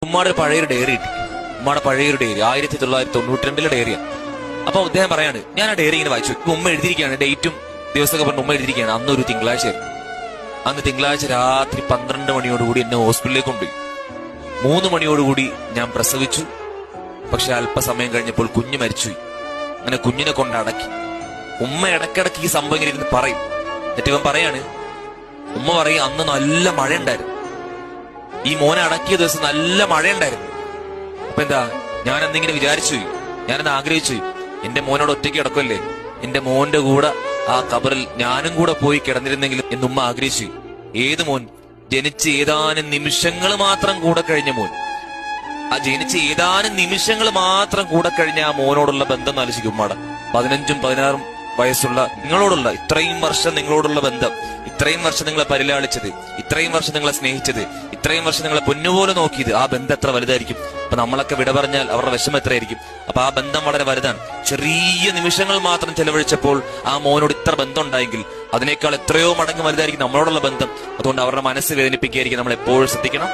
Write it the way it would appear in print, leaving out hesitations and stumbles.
ഉമ്മയുടെ പഴയൊരു ഡയറി കിട്ടി. ഉമ്മയുടെ പഴയൊരു ഡയറി 1992 ഡയറിയാണ്. അപ്പൊ അദ്ദേഹം പറയാണ്, ഞാൻ ആ ഡയറി ഇങ്ങനെ വായിച്ചു. ഉമ്മ എഴുതിയിരിക്കുകയാണ്, ഡേറ്റും ദിവസമൊക്കെ പറഞ്ഞ് ഉമ്മ എഴുതിയിരിക്കുകയാണ്. അന്നൊരു തിങ്കളാഴ്ചയായിരുന്നു. അന്ന് തിങ്കളാഴ്ച രാത്രി 12 മണിയോടുകൂടി എന്നെ ഹോസ്പിറ്റലിലേക്ക് കൊണ്ടുപോയി. 3 മണിയോടുകൂടി ഞാൻ പ്രസവിച്ചു. പക്ഷെ അല്പസമയം കഴിഞ്ഞപ്പോൾ കുഞ്ഞ് മരിച്ചുപോയി. അങ്ങനെ കുഞ്ഞിനെ കൊണ്ട് അടക്കി. ഉമ്മ ഇടയ്ക്കിടയ്ക്ക് ഈ സംഭവം ഇങ്ങനെ ഇരുന്ന് പറയും. എന്നിട്ട് ഇവൻ പറയാണ്, ഉമ്മ പറയും, അന്ന് നല്ല മഴ ഉണ്ടായിരുന്നു, ഈ മോനെ അടക്കിയ ദിവസം നല്ല മഴ ഉണ്ടായിരുന്നു. അപ്പൊ എന്താ, ഞാൻ എന്തിങ്ങനെ വിചാരിച്ചു, ഞാനെന്ന് ആഗ്രഹിച്ചു, എന്റെ മോനോട് ഒറ്റയ്ക്ക് കിടക്കുമല്ലേ, എന്റെ മോന്റെ കൂടെ ആ കബറിൽ ഞാനും കൂടെ പോയി കിടന്നിരുന്നെങ്കിലും എന്നുമ്മ ആഗ്രഹിച്ചു. ഏത് മോൻ? ജനിച്ച് ഏതാനും നിമിഷങ്ങൾ മാത്രം കൂടെ കഴിഞ്ഞ മോൻ. ആ ജനിച്ച് ഏതാനും നിമിഷങ്ങൾ മാത്രം കൂടെ കഴിഞ്ഞ ആ മോനോടുള്ള ബന്ധം ആലോചിക്കും ഉമ്മയുടെ. 15ഉം 16ഉം വയസ്സുള്ള നിങ്ങളോടുള്ള ഇത്രയും വർഷം നിങ്ങളോടുള്ള ബന്ധം, ഇത്രയും വർഷം നിങ്ങളെ പരിലാളിച്ചത്, ഇത്രയും വർഷം നിങ്ങളെ സ്നേഹിച്ചത്, ഇത്രയും വർഷം നിങ്ങളെ പൊന്നുപോലെ നോക്കിയത്, ആ ബന്ധം എത്ര വലുതായിരിക്കും. അപ്പൊ നമ്മളൊക്കെ വിട പറഞ്ഞാൽ അവരുടെ വിഷമം എത്രയായിരിക്കും. അപ്പൊ ആ ബന്ധം വളരെ വലുതാണ്. ചെറിയ നിമിഷങ്ങൾ മാത്രം ചെലവഴിച്ചപ്പോൾ ആ മോനോട് ഇത്ര ബന്ധം ഉണ്ടായെങ്കിൽ അതിനേക്കാൾ എത്രയോ മടങ്ങ് വലുതായിരിക്കും നമ്മളോടുള്ള ബന്ധം. അതുകൊണ്ട് അവരുടെ മനസ്സ് വേദനിപ്പിക്കുകയായിരിക്കും. നമ്മൾ എപ്പോഴും ശ്രദ്ധിക്കണം.